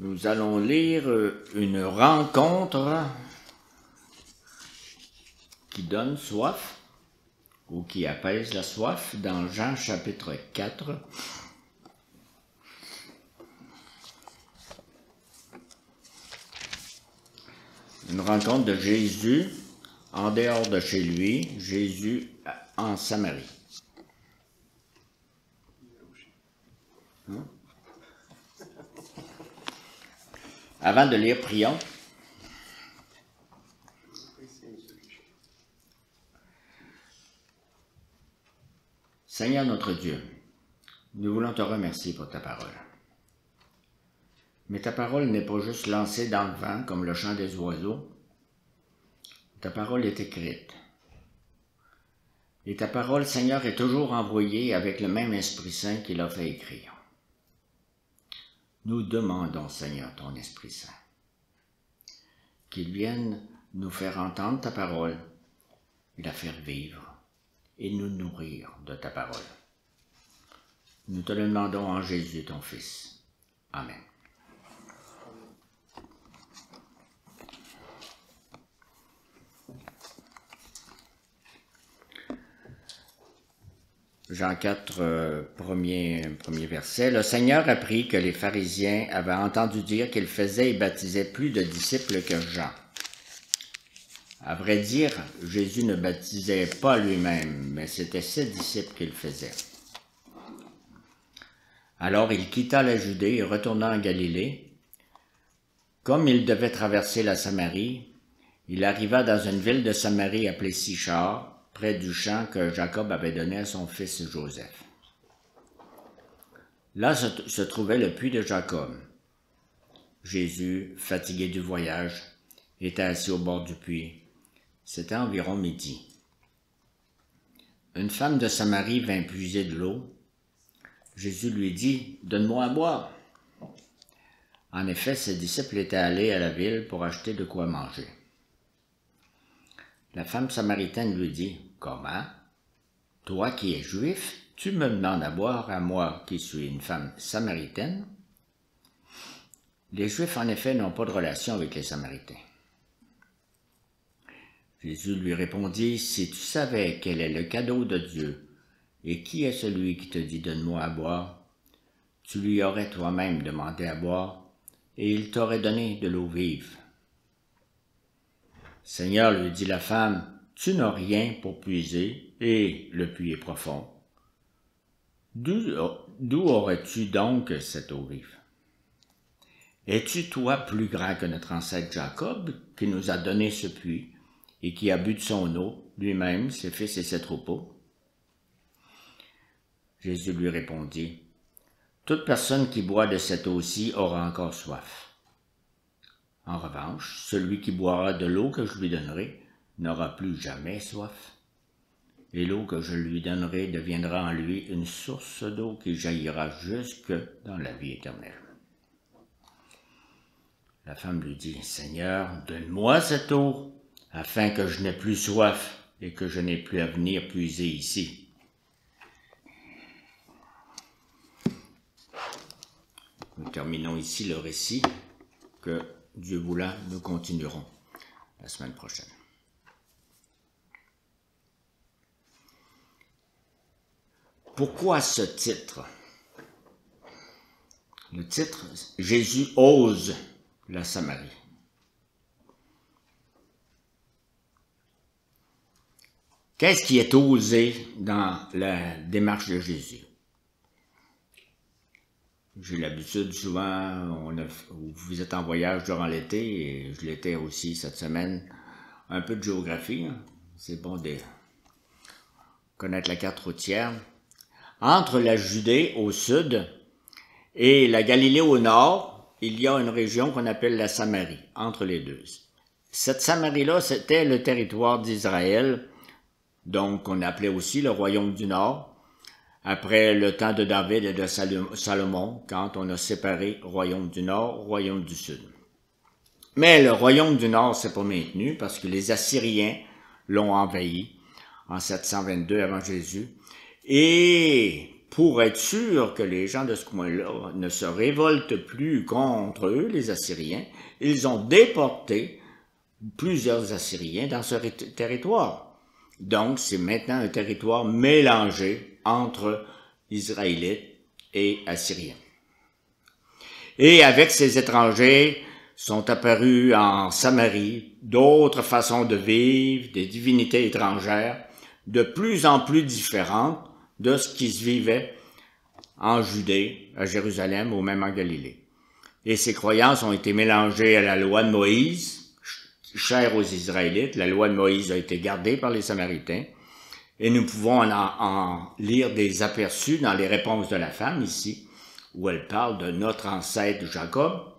Nous allons lire une rencontre qui donne soif ou qui apaise la soif dans Jean chapitre 4. Une rencontre de Jésus en dehors de chez lui, Jésus en Samarie. Avant de lire, prions. Seigneur notre Dieu, nous voulons te remercier pour ta parole. Mais ta parole n'est pas juste lancée dans le vent comme le chant des oiseaux. Ta parole est écrite. Et ta parole, Seigneur, est toujours envoyée avec le même Esprit Saint qui l'a fait écrire. Nous demandons, Seigneur, ton Esprit Saint, qu'il vienne nous faire entendre ta parole et la faire vivre et nous nourrir de ta parole. Nous te le demandons en Jésus, ton Fils. Amen. Jean 4, premier verset. Le Seigneur apprit que les pharisiens avaient entendu dire qu'il faisait et baptisait plus de disciples que Jean. À vrai dire, Jésus ne baptisait pas lui-même, mais c'était ses disciples qu'il faisait. Alors il quitta la Judée et retourna en Galilée. Comme il devait traverser la Samarie, il arriva dans une ville de Samarie appelée Sychar, près du champ que Jacob avait donné à son fils Joseph. Là se trouvait le puits de Jacob. Jésus, fatigué du voyage, était assis au bord du puits. C'était environ midi. Une femme de Samarie vint puiser de l'eau. Jésus lui dit, « Donne-moi à boire. » En effet, ses disciples étaient allés à la ville pour acheter de quoi manger. La femme samaritaine lui dit, « Comment? Toi qui es juif, tu me demandes à boire à moi qui suis une femme samaritaine? » Les Juifs, en effet, n'ont pas de relation avec les Samaritains. Jésus lui répondit, « Si tu savais quel est le cadeau de Dieu, et qui est celui qui te dit « Donne-moi à boire », tu lui aurais toi-même demandé à boire, et il t'aurait donné de l'eau vive. Seigneur, lui dit la femme, tu n'as rien pour puiser, et le puits est profond. D'où aurais-tu donc cette eau vive? Es-tu toi plus grand que notre ancêtre Jacob, qui nous a donné ce puits, et qui a bu de son eau, lui-même, ses fils et ses troupeaux? Jésus lui répondit, toute personne qui boit de cette eau-ci aura encore soif. En revanche, celui qui boira de l'eau que je lui donnerai n'aura plus jamais soif. Et l'eau que je lui donnerai deviendra en lui une source d'eau qui jaillira jusque dans la vie éternelle. La femme lui dit, « Seigneur, donne-moi cette eau, afin que je n'ai plus soif et que je n'ai plus à venir puiser ici. » Nous terminons ici le récit que Dieu voulant, nous continuerons la semaine prochaine. Pourquoi ce titre? Le titre, Jésus ose la Samarie. Qu'est-ce qui est osé dans la démarche de Jésus? J'ai l'habitude, souvent, vous êtes en voyage durant l'été, et je l'étais aussi cette semaine, un peu de géographie. C'est bon de connaître la carte routière. Entre la Judée au sud et la Galilée au nord, il y a une région qu'on appelle la Samarie, entre les deux. Cette Samarie-là, c'était le territoire d'Israël, donc on appelait aussi le royaume du Nord, après le temps de David et de Salomon, quand on a séparé royaume du Nord, royaume du Sud. Mais le royaume du Nord s'est pas maintenu parce que les Assyriens l'ont envahi en 722 avant Jésus. Et pour être sûr que les gens de ce coin-là ne se révoltent plus contre eux, les Assyriens, ils ont déporté plusieurs Assyriens dans ce territoire. Donc, c'est maintenant un territoire mélangé entre Israélites et Assyriens. Et avec ces étrangers sont apparus en Samarie d'autres façons de vivre, des divinités étrangères, de plus en plus différentes de ce qui se vivait en Judée, à Jérusalem ou même en Galilée. Et ces croyances ont été mélangées à la loi de Moïse, chère aux Israélites. La loi de Moïse a été gardée par les Samaritains. Et nous pouvons en lire des aperçus dans les réponses de la femme ici, où elle parle de notre ancêtre Jacob.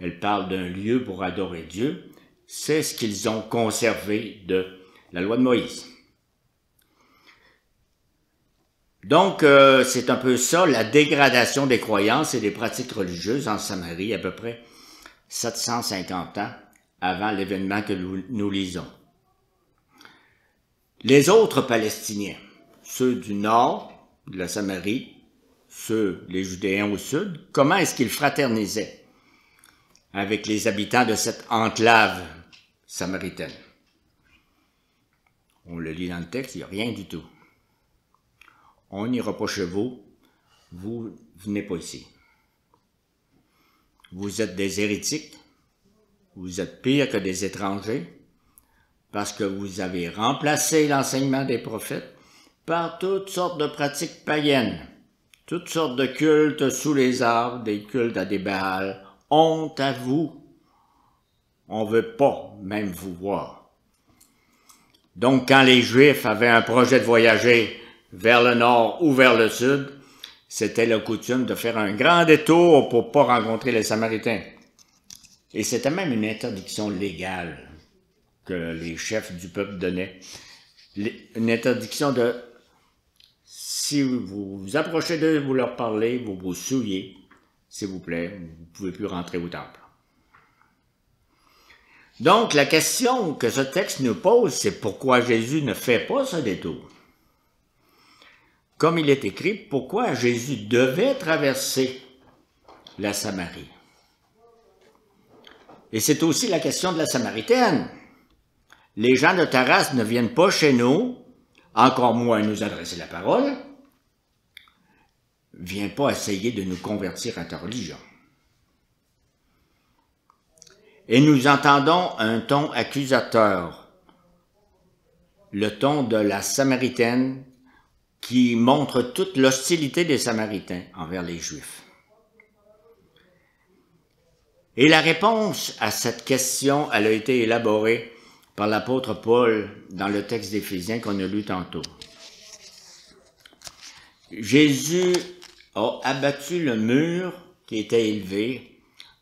Elle parle d'un lieu pour adorer Dieu. C'est ce qu'ils ont conservé de la loi de Moïse. Donc, c'est un peu ça, la dégradation des croyances et des pratiques religieuses en Samarie, à peu près 750 ans avant l'événement que nous lisons. Les autres Palestiniens, ceux du nord de la Samarie, les Judéens au sud, comment est-ce qu'ils fraternisaient avec les habitants de cette enclave samaritaine? On le lit dans le texte, il n'y a rien du tout. On n'ira pas chez vous, vous venez pas ici. Vous êtes des hérétiques, vous êtes pire que des étrangers, parce que vous avez remplacé l'enseignement des prophètes par toutes sortes de pratiques païennes, toutes sortes de cultes sous les arbres, des cultes à des Baals. Honte à vous! On ne veut pas même vous voir. Donc, quand les Juifs avaient un projet de voyager vers le nord ou vers le sud, c'était la coutume de faire un grand détour pour ne pas rencontrer les Samaritains. Et c'était même une interdiction légale que les chefs du peuple donnaient. Une interdiction de, si vous vous approchez d'eux, vous leur parlez, vous vous souillez, s'il vous plaît, vous ne pouvez plus rentrer au temple. Donc, la question que ce texte nous pose, c'est pourquoi Jésus ne fait pas ce détour. Comme il est écrit, pourquoi Jésus devait traverser la Samarie. Et c'est aussi la question de la Samaritaine. Les gens de ta race ne viennent pas chez nous, encore moins nous adresser la parole. Viens pas essayer de nous convertir à ta religion. Et nous entendons un ton accusateur, le ton de la Samaritaine qui montre toute l'hostilité des Samaritains envers les Juifs. Et la réponse à cette question, elle a été élaborée par l'apôtre Paul dans le texte d'Éphésiens qu'on a lu tantôt. Jésus a abattu le mur qui était élevé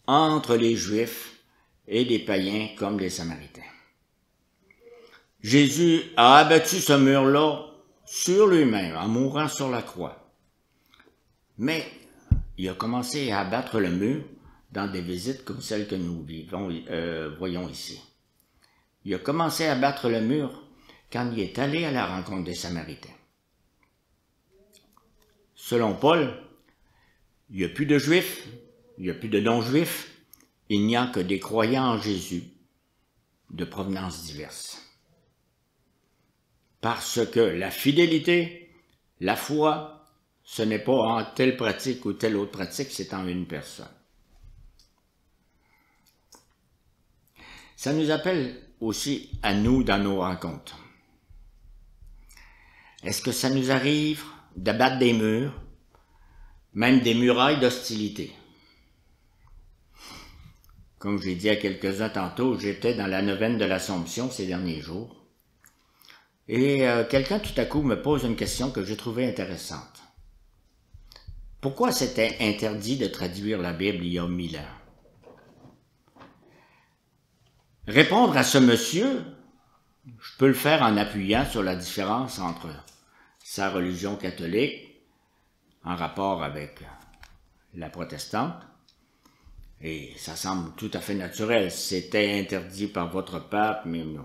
entre les Juifs et les païens comme les Samaritains. Jésus a abattu ce mur-là sur lui-même, en mourant sur la croix. Mais il a commencé à abattre le mur dans des visites comme celles que nous voyons ici. Il a commencé à abattre le mur quand il est allé à la rencontre des Samaritains. Selon Paul, il n'y a plus de Juifs, il n'y a plus de non-Juifs, il n'y a que des croyants en Jésus de provenances diverses. Parce que la fidélité, la foi, ce n'est pas en telle pratique ou telle autre pratique, c'est en une personne. Ça nous appelle aussi à nous dans nos rencontres. Est-ce que ça nous arrive d'abattre des murs, même des murailles d'hostilité? Comme j'ai dit à quelques-uns tantôt, j'étais dans la neuvaine de l'Assomption ces derniers jours. Et quelqu'un tout à coup me pose une question que j'ai trouvée intéressante. Pourquoi c'était interdit de traduire la Bible il y a 1000 ans? Répondre à ce monsieur, je peux le faire en appuyant sur la différence entre sa religion catholique en rapport avec la protestante, et ça semble tout à fait naturel, c'était interdit par votre pape, mais non.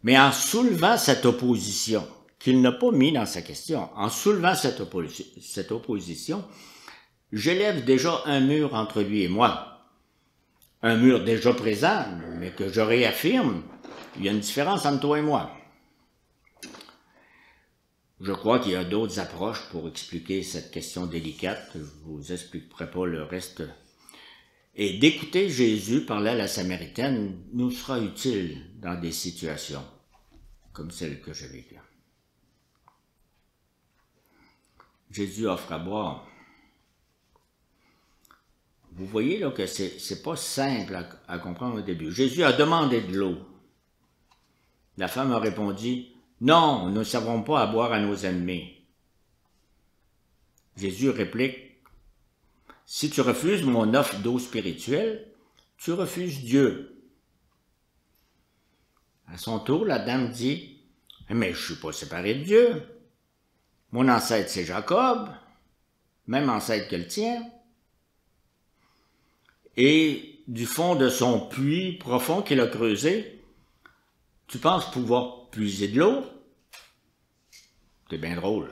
Mais en soulevant cette opposition, qu'il n'a pas mis dans sa question. En soulevant cette opposition, j'élève déjà un mur entre lui et moi. Un mur déjà présent, mais que je réaffirme, il y a une différence entre toi et moi. Je crois qu'il y a d'autres approches pour expliquer cette question délicate. Je ne vous expliquerai pas le reste. Et d'écouter Jésus parler à la Samaritaine nous sera utile dans des situations comme celle que j'ai vécue. Jésus offre à boire. Vous voyez là que c'est pas simple à comprendre au début. Jésus a demandé de l'eau. La femme a répondu, « Non, nous ne servons pas à boire à nos ennemis. » Jésus réplique, « Si tu refuses mon offre d'eau spirituelle, tu refuses Dieu. » À son tour, la dame dit, « Mais je ne suis pas séparé de Dieu. Mon ancêtre c'est Jacob, même ancêtre que le tien. » Et du fond de son puits profond qu'il a creusé, tu penses pouvoir puiser de l'eau? C'est bien drôle.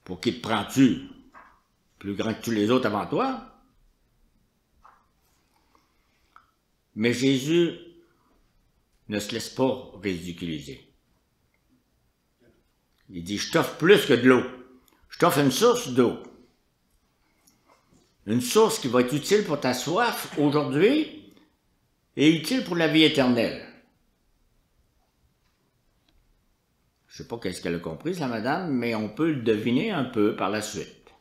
Pour qui te prends-tu? Plus grand que tous les autres avant toi? Mais Jésus ne se laisse pas ridiculiser. Il dit, je t'offre plus que de l'eau. Je t'offre une source d'eau. Une source qui va être utile pour ta soif aujourd'hui et utile pour la vie éternelle. Je ne sais pas qu'est-ce qu'elle a compris, la madame, mais on peut le deviner un peu par la suite.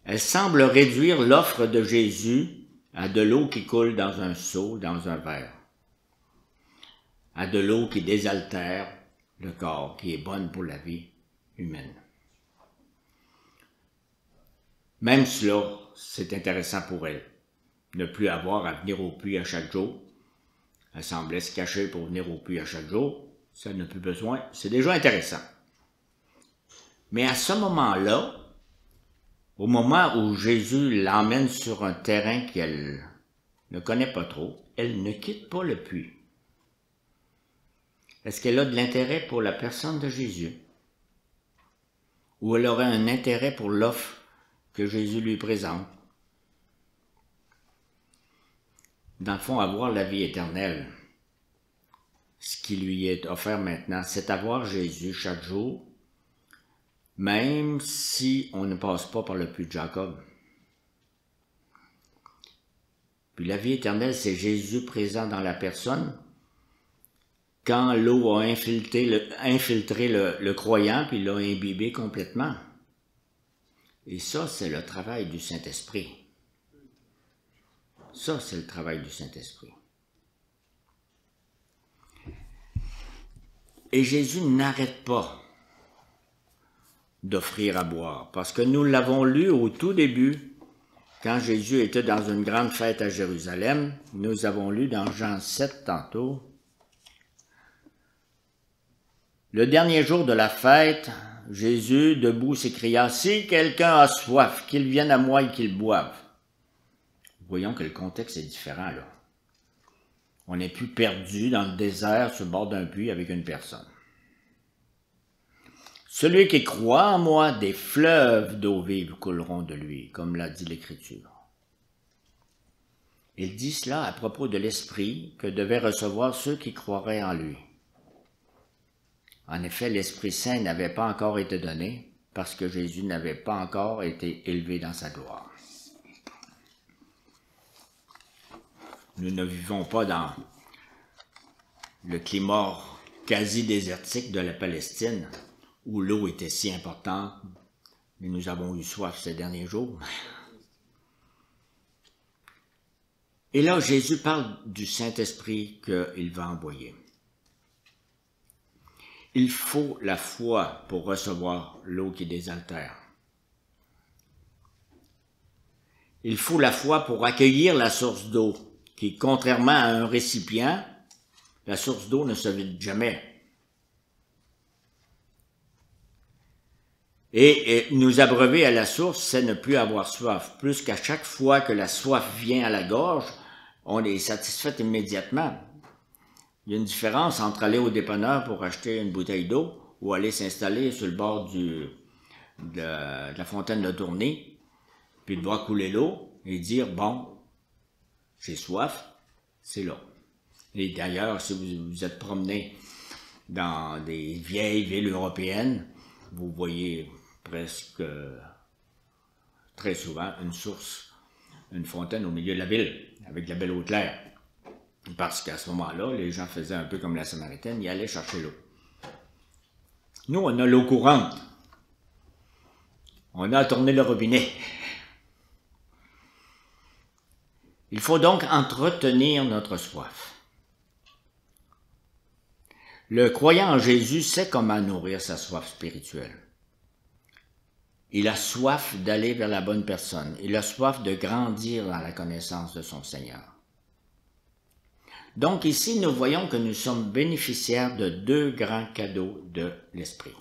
Elle semble réduire l'offre de Jésus à de l'eau qui coule dans un seau, dans un verre. À de l'eau qui désaltère le corps, qui est bonne pour la vie humaine. Même cela, c'est intéressant pour elle. Ne plus avoir à venir au puits à chaque jour. Elle semblait se cacher pour venir au puits à chaque jour. Ça n'a plus besoin. C'est déjà intéressant. Mais à ce moment-là, au moment où Jésus l'emmène sur un terrain qu'elle ne connaît pas trop, elle ne quitte pas le puits. Est-ce qu'elle a de l'intérêt pour la personne de Jésus? Ou elle aurait un intérêt pour l'offre que Jésus lui présente? Dans le fond, avoir la vie éternelle, ce qui lui est offert maintenant, c'est avoir Jésus chaque jour, même si on ne passe pas par le puits de Jacob. Puis la vie éternelle, c'est Jésus présent dans la personne, quand l'eau a infiltré le croyant, puis l'a imbibé complètement. Et ça, c'est le travail du Saint-Esprit. Ça, c'est le travail du Saint-Esprit. Et Jésus n'arrête pas d'offrir à boire, parce que nous l'avons lu au tout début, quand Jésus était dans une grande fête à Jérusalem. Nous avons lu dans Jean 7 tantôt. Le dernier jour de la fête, Jésus, debout, s'écria, « Si quelqu'un a soif, qu'il vienne à moi et qu'il boive. » Voyons que le contexte est différent, là. On n'est plus perdu dans le désert sur le bord d'un puits avec une personne. « Celui qui croit en moi, des fleuves d'eau vive couleront de lui, comme l'a dit l'Écriture. » Il dit cela à propos de l'Esprit que devaient recevoir ceux qui croiraient en lui. En effet, l'Esprit Saint n'avait pas encore été donné parce que Jésus n'avait pas encore été élevé dans sa gloire. Nous ne vivons pas dans le climat quasi désertique de la Palestine où l'eau était si importante, mais nous avons eu soif ces derniers jours. Et là, Jésus parle du Saint-Esprit qu'il va envoyer. Il faut la foi pour recevoir l'eau qui désaltère. Il faut la foi pour accueillir la source d'eau, qui, contrairement à un récipient, la source d'eau ne se vide jamais. Et nous abreuver à la source, c'est ne plus avoir soif. Plus qu'à chaque fois que la soif vient à la gorge, on est satisfait immédiatement. Il y a une différence entre aller au dépanneur pour acheter une bouteille d'eau ou aller s'installer sur le bord de la fontaine de Tournai, puis de voir couler l'eau et dire, bon, j'ai soif, c'est là. Et d'ailleurs, si vous vous êtes promené dans des vieilles villes européennes, vous voyez presque très souvent une source, une fontaine au milieu de la ville, avec de la belle eau claire. Parce qu'à ce moment-là, les gens faisaient un peu comme la Samaritaine, ils allaient chercher l'eau. Nous, on a l'eau courante. On a tourné le robinet. Il faut donc entretenir notre soif. Le croyant en Jésus sait comment nourrir sa soif spirituelle. Il a soif d'aller vers la bonne personne. Il a soif de grandir dans la connaissance de son Seigneur. Donc ici, nous voyons que nous sommes bénéficiaires de deux grands cadeaux de l'Esprit.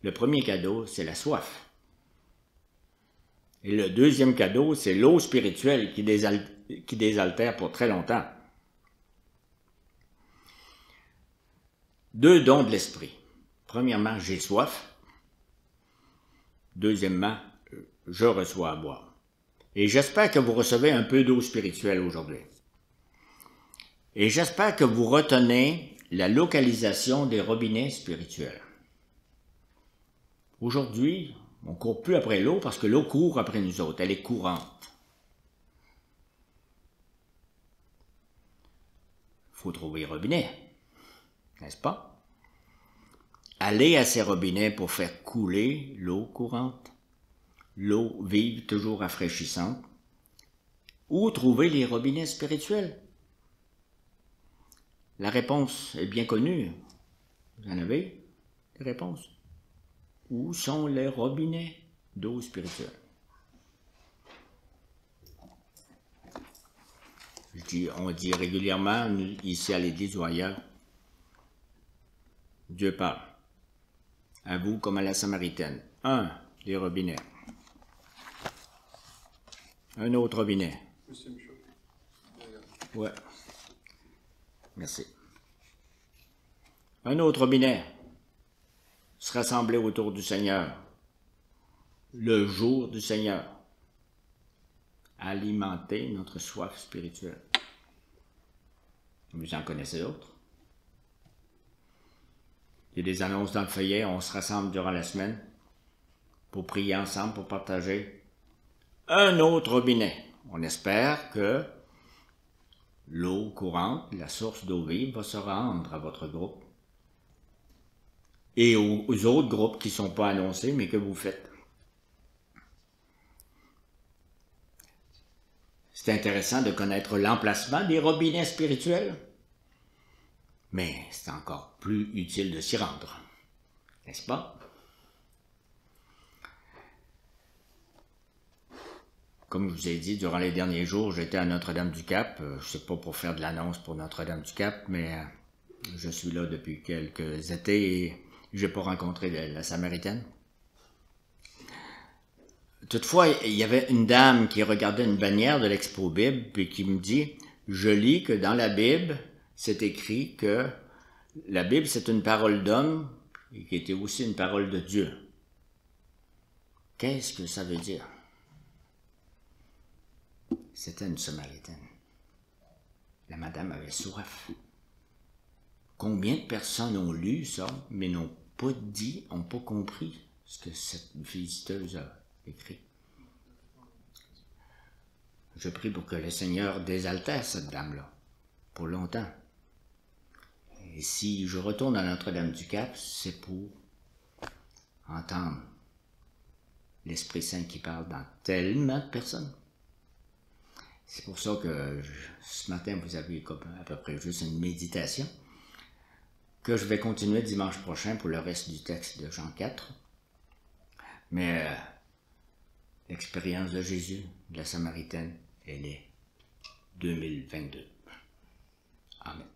Le premier cadeau, c'est la soif. Et le deuxième cadeau, c'est l'eau spirituelle qui désaltère pour très longtemps. Deux dons de l'Esprit. Premièrement, j'ai soif. Deuxièmement, je reçois à boire. Et j'espère que vous recevez un peu d'eau spirituelle aujourd'hui. Et j'espère que vous retenez la localisation des robinets spirituels. Aujourd'hui, on ne court plus après l'eau parce que l'eau court après nous autres, elle est courante. Il faut trouver les robinets, n'est-ce pas? Aller à ces robinets pour faire couler l'eau courante, l'eau vive toujours rafraîchissante, ou trouver les robinets spirituels. La réponse est bien connue. Vous en avez des réponses? Où sont les robinets d'eau spirituelle? On dit régulièrement, ici à l'église ou ailleurs, Dieu parle. À vous comme à la Samaritaine. Un, des robinets. Un autre robinet. Ouais. Merci. Un autre robinet. Se rassembler autour du Seigneur. Le jour du Seigneur. Alimenter notre soif spirituelle. Vous en connaissez d'autres? Il y a des annonces dans le feuillet, on se rassemble durant la semaine pour prier ensemble, pour partager un autre robinet. On espère que l'eau courante, la source d'eau vive, va se rendre à votre groupe et aux autres groupes qui ne sont pas annoncés, mais que vous faites. C'est intéressant de connaître l'emplacement des robinets spirituels, mais c'est encore plus utile de s'y rendre, n'est-ce pas? Comme je vous ai dit, durant les derniers jours, j'étais à Notre-Dame-du-Cap. Je ne sais pas pour faire de l'annonce pour Notre-Dame-du-Cap, mais je suis là depuis quelques étés et je n'ai pas rencontré la Samaritaine. Toutefois, il y avait une dame qui regardait une bannière de l'Expo Bible et qui me dit « Je lis que dans la Bible, c'est écrit que la Bible, c'est une parole d'homme et qui était aussi une parole de Dieu. » Qu'est-ce que ça veut dire? C'était une Samaritaine. La madame avait soif. Combien de personnes ont lu ça, mais n'ont pas dit, n'ont pas compris ce que cette visiteuse a écrit? Je prie pour que le Seigneur désaltère cette dame-là, pour longtemps. Et si je retourne à Notre-Dame-du-Cap, c'est pour entendre l'Esprit Saint qui parle dans tellement de personnes. C'est pour ça que ce matin, vous avez à peu près juste une méditation que je vais continuer dimanche prochain pour le reste du texte de Jean 4. Mais l'expérience de Jésus, de la Samaritaine, elle est 2022. Amen.